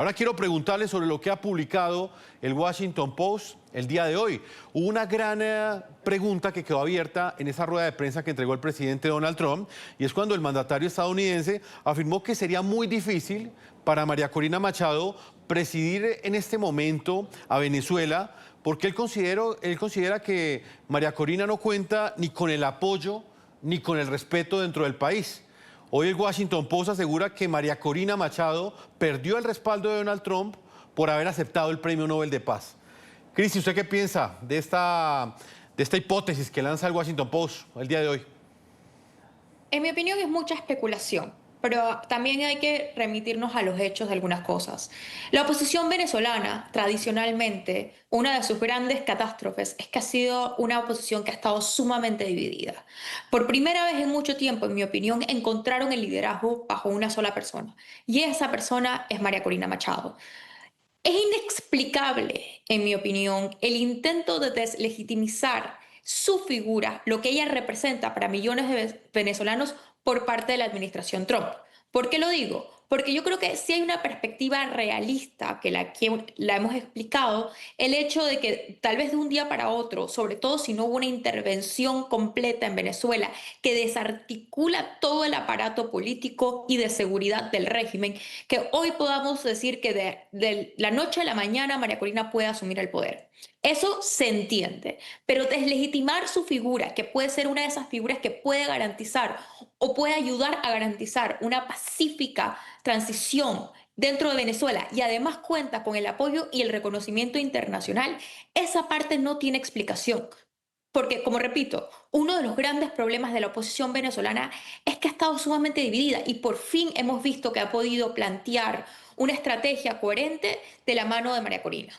Ahora quiero preguntarle sobre lo que ha publicado el Washington Post el día de hoy. Hubo una gran pregunta que quedó abierta en esa rueda de prensa que entregó el presidente Donald Trump, y es cuando el mandatario estadounidense afirmó que sería muy difícil para María Corina Machado presidir en este momento a Venezuela, porque él considera que María Corina no cuenta ni con el apoyo ni con el respeto dentro del país. Hoy el Washington Post asegura que María Corina Machado perdió el respaldo de Donald Trump por haber aceptado el Premio Nobel de Paz. Cristi, ¿usted qué piensa de esta hipótesis que lanza el Washington Post el día de hoy? En mi opinión es mucha especulación, pero también hay que remitirnos a los hechos de algunas cosas. La oposición venezolana, tradicionalmente, una de sus grandes catástrofes es que ha sido una oposición que ha estado sumamente dividida. Por primera vez en mucho tiempo, en mi opinión, encontraron el liderazgo bajo una sola persona, y esa persona es María Corina Machado. Es inexplicable, en mi opinión, el intento de deslegitimizar su figura, lo que ella representa para millones de venezolanos por parte de la administración Trump. ¿Por qué lo digo? Porque yo creo que si hay una perspectiva realista que la hemos explicado, el hecho de que tal vez de un día para otro, sobre todo si no hubo una intervención completa en Venezuela que desarticula todo el aparato político y de seguridad del régimen, que hoy podamos decir que de la noche a la mañana María Corina puede asumir el poder. Eso se entiende, pero deslegitimar su figura, que puede ser una de esas figuras que puede garantizar o puede ayudar a garantizar una pacífica transición dentro de Venezuela y además cuenta con el apoyo y el reconocimiento internacional, esa parte no tiene explicación. Porque, como repito, uno de los grandes problemas de la oposición venezolana es que ha estado sumamente dividida y por fin hemos visto que ha podido plantear una estrategia coherente de la mano de María Corina.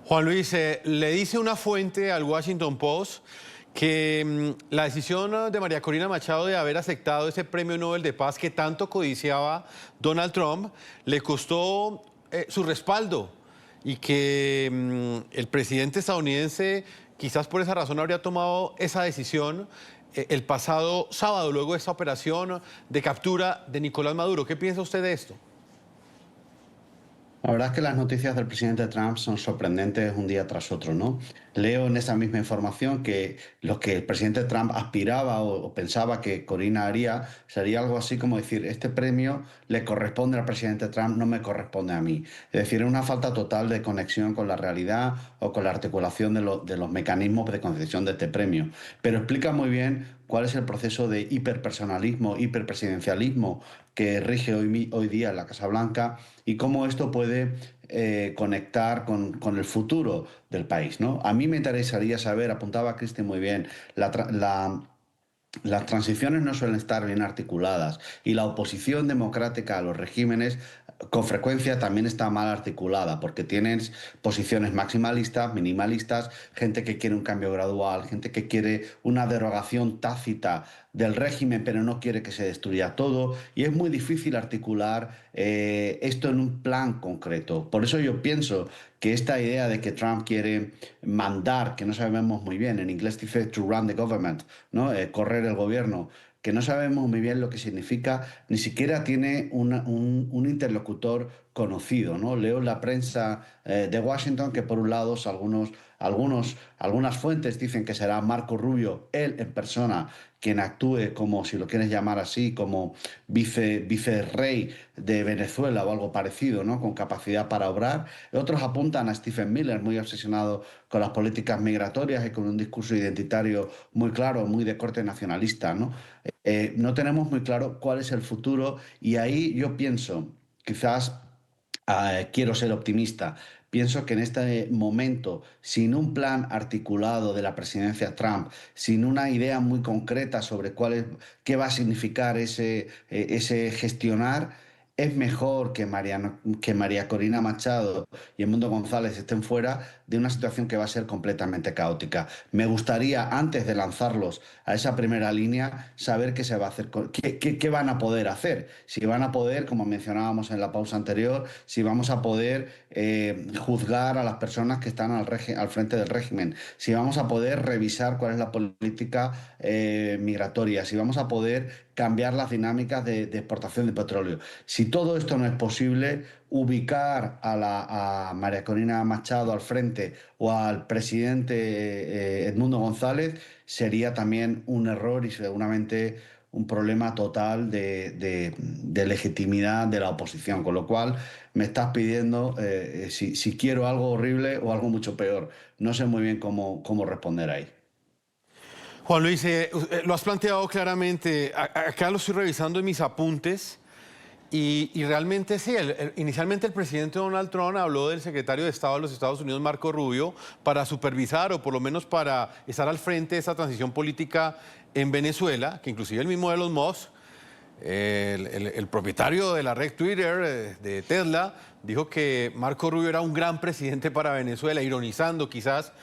Juan Luis, le dice una fuente al Washington Post que la decisión de María Corina Machado de haber aceptado ese Premio Nobel de Paz que tanto codiciaba Donald Trump le costó su respaldo, y que el presidente estadounidense quizás por esa razón habría tomado esa decisión el pasado sábado, luego de esta operación de captura de Nicolás Maduro. ¿Qué piensa usted de esto? La verdad es que las noticias del presidente Trump son sorprendentes un día tras otro, ¿no? Leo en esa misma información que lo que el presidente Trump aspiraba o pensaba que Corina haría sería algo así como decir, este premio le corresponde al presidente Trump, no me corresponde a mí. Es decir, es una falta total de conexión con la realidad o con la articulación de los mecanismos de concesión de este premio. Pero explica muy bien cuál es el proceso de hiperpersonalismo, hiperpresidencialismo que rige hoy día en la Casa Blanca y cómo esto puede conectar con el futuro del país, ¿no? A mí me interesaría saber, apuntaba Cristi muy bien, las transiciones no suelen estar bien articuladas y la oposición democrática a los regímenes con frecuencia también está mal articulada porque tienes posiciones maximalistas, minimalistas, gente que quiere un cambio gradual, gente que quiere una derogación tácita del régimen pero no quiere que se destruya todo y es muy difícil articular esto en un plan concreto. Por eso yo pienso que esta idea de que Trump quiere mandar, que no sabemos muy bien, en inglés dice to run the government, ¿no? Correr el gobierno, que no sabemos muy bien lo que significa, ni siquiera tiene un interlocutor conocido, ¿no? Leo en la prensa de Washington que por un lado algunas fuentes dicen que será Marco Rubio, él en persona, quien actúe como, si lo quieres llamar así, como vicerrey de Venezuela o algo parecido, ¿no? Con capacidad para obrar. Otros apuntan a Stephen Miller, muy obsesionado con las políticas migratorias y con un discurso identitario muy claro, muy de corte nacionalista, ¿no? No tenemos muy claro cuál es el futuro y ahí yo pienso, quizás quiero ser optimista. Pienso que en este momento, sin un plan articulado de la presidencia Trump, sin una idea muy concreta sobre qué va a significar ese gestionar, es mejor que María Corina Machado y Edmundo González estén fuera de una situación que va a ser completamente caótica. Me gustaría, antes de lanzarlos a esa primera línea, saber qué se va a hacer, qué van a poder hacer. Si van a poder, como mencionábamos en la pausa anterior, si vamos a poder juzgar a las personas que están al frente del régimen, si vamos a poder revisar cuál es la política migratoria, si vamos a poder cambiar las dinámicas de exportación de petróleo. Si todo esto no es posible, ubicar a María Corina Machado al frente o al presidente Edmundo González sería también un error y seguramente un problema total de legitimidad de la oposición. Con lo cual me estás pidiendo si quiero algo horrible o algo mucho peor. No sé muy bien cómo responder ahí. Juan Luis, lo has planteado claramente. Acá lo estoy revisando en mis apuntes y realmente sí. Inicialmente el presidente Donald Trump habló del secretario de Estado de los Estados Unidos, Marco Rubio, para supervisar o por lo menos para estar al frente de esa transición política en Venezuela, que inclusive el mismo Elon Musk, el propietario de la red Twitter, de Tesla, dijo que Marco Rubio era un gran presidente para Venezuela, ironizando quizás,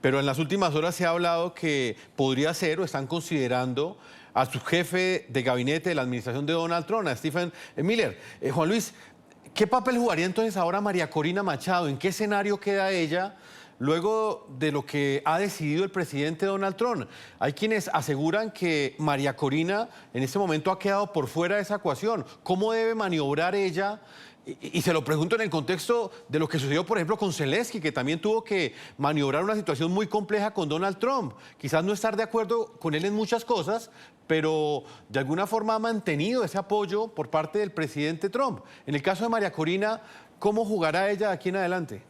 pero en las últimas horas se ha hablado que podría ser o están considerando a su jefe de gabinete de la administración de Donald Trump, a Stephen Miller. Juan Luis, ¿qué papel jugaría entonces ahora María Corina Machado? ¿En qué escenario queda ella luego de lo que ha decidido el presidente Donald Trump? Hay quienes aseguran que María Corina en este momento ha quedado por fuera de esa ecuación. ¿Cómo debe maniobrar ella? Y se lo pregunto en el contexto de lo que sucedió, por ejemplo, con Zelensky, que también tuvo que maniobrar una situación muy compleja con Donald Trump. Quizás no estar de acuerdo con él en muchas cosas, pero de alguna forma ha mantenido ese apoyo por parte del presidente Trump. En el caso de María Corina, ¿cómo jugará ella de aquí en adelante?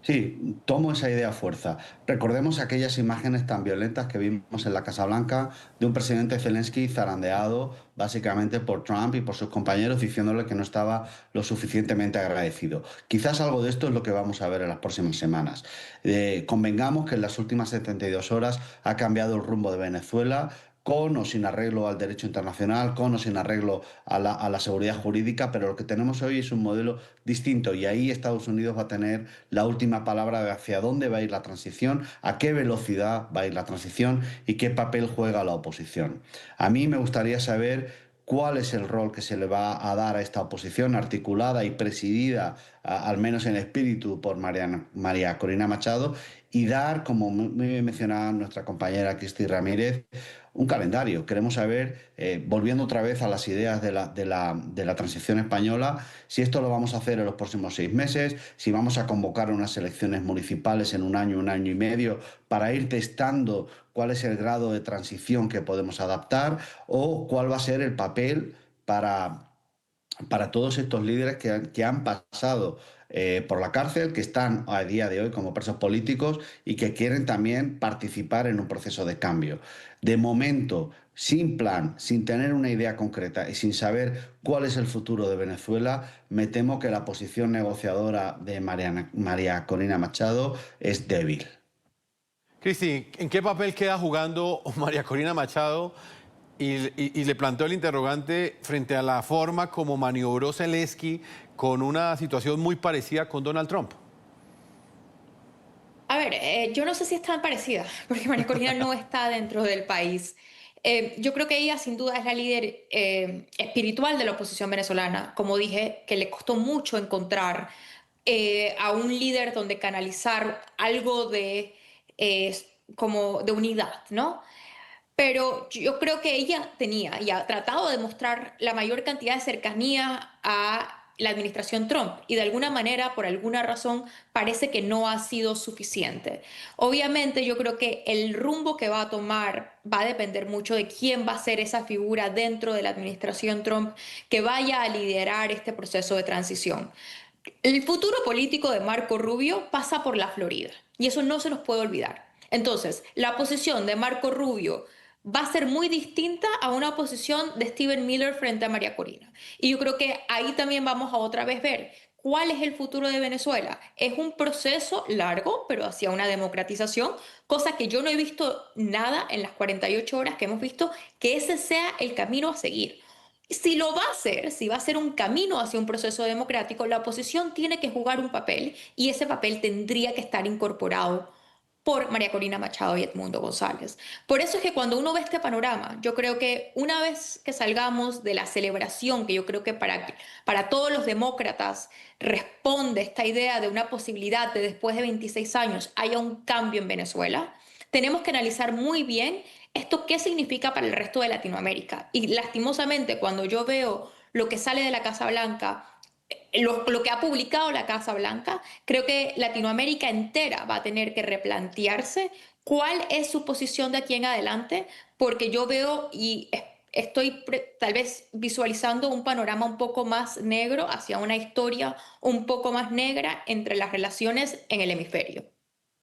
Sí, tomo esa idea a fuerza. Recordemos aquellas imágenes tan violentas que vimos en la Casa Blanca de un presidente Zelensky zarandeado básicamente por Trump y por sus compañeros diciéndole que no estaba lo suficientemente agradecido. Quizás algo de esto es lo que vamos a ver en las próximas semanas. Convengamos que en las últimas 72 horas ha cambiado el rumbo de Venezuela, con o sin arreglo al derecho internacional, con o sin arreglo a la seguridad jurídica, pero lo que tenemos hoy es un modelo distinto y ahí Estados Unidos va a tener la última palabra de hacia dónde va a ir la transición, a qué velocidad va a ir la transición y qué papel juega la oposición. A mí me gustaría saber cuál es el rol que se le va a dar a esta oposición articulada y presidida, al menos en espíritu, por María Corina Machado, y dar, como muy bien mencionaba nuestra compañera Cristi Ramírez, un calendario. Queremos saber, volviendo otra vez a las ideas de la transición española, si esto lo vamos a hacer en los próximos 6 meses, si vamos a convocar unas elecciones municipales en un año y medio, para ir testando cuál es el grado de transición que podemos adaptar o cuál va a ser el papel para todos estos líderes que han pasado por la cárcel, que están a día de hoy como presos políticos y que quieren también participar en un proceso de cambio. De momento, sin plan, sin tener una idea concreta y sin saber cuál es el futuro de Venezuela, me temo que la posición negociadora de María Corina Machado es débil. Cristi, ¿en qué papel queda jugando María Corina Machado? Y le planteo el interrogante frente a la forma como maniobró Zelensky con una situación muy parecida con Donald Trump. A ver, yo no sé si es tan parecida, porque María Corina no está dentro del país. Yo creo que ella sin duda es la líder espiritual de la oposición venezolana. Como dije, que le costó mucho encontrar a un líder donde canalizar algo de, eh, como de unidad, ¿no? Pero yo creo que ella tenía y ha tratado de mostrar la mayor cantidad de cercanía a la administración Trump y de alguna manera, por alguna razón, parece que no ha sido suficiente. Obviamente yo creo que el rumbo que va a tomar va a depender mucho de quién va a ser esa figura dentro de la administración Trump que vaya a liderar este proceso de transición. El futuro político de Marco Rubio pasa por la Florida y eso no se nos puede olvidar. Entonces, la posición de Marco Rubio va a ser muy distinta a una posición de Stephen Miller frente a María Corina. Y yo creo que ahí también vamos a otra vez ver cuál es el futuro de Venezuela. Es un proceso largo, pero hacia una democratización, cosa que yo no he visto nada en las 48 horas que hemos visto que ese sea el camino a seguir. Si lo va a hacer, si va a ser un camino hacia un proceso democrático, la oposición tiene que jugar un papel y ese papel tendría que estar incorporado por María Corina Machado y Edmundo González. Por eso es que cuando uno ve este panorama, yo creo que una vez que salgamos de la celebración, que yo creo que para todos los demócratas responde esta idea de una posibilidad de después de 26 años haya un cambio en Venezuela, tenemos que analizar muy bien ¿esto qué significa para el resto de Latinoamérica? Y lastimosamente, cuando yo veo lo que sale de la Casa Blanca, lo que ha publicado la Casa Blanca, creo que Latinoamérica entera va a tener que replantearse cuál es su posición de aquí en adelante, porque yo veo y estoy tal vez visualizando un panorama un poco más negro hacia una historia un poco más negra entre las relaciones en el hemisferio.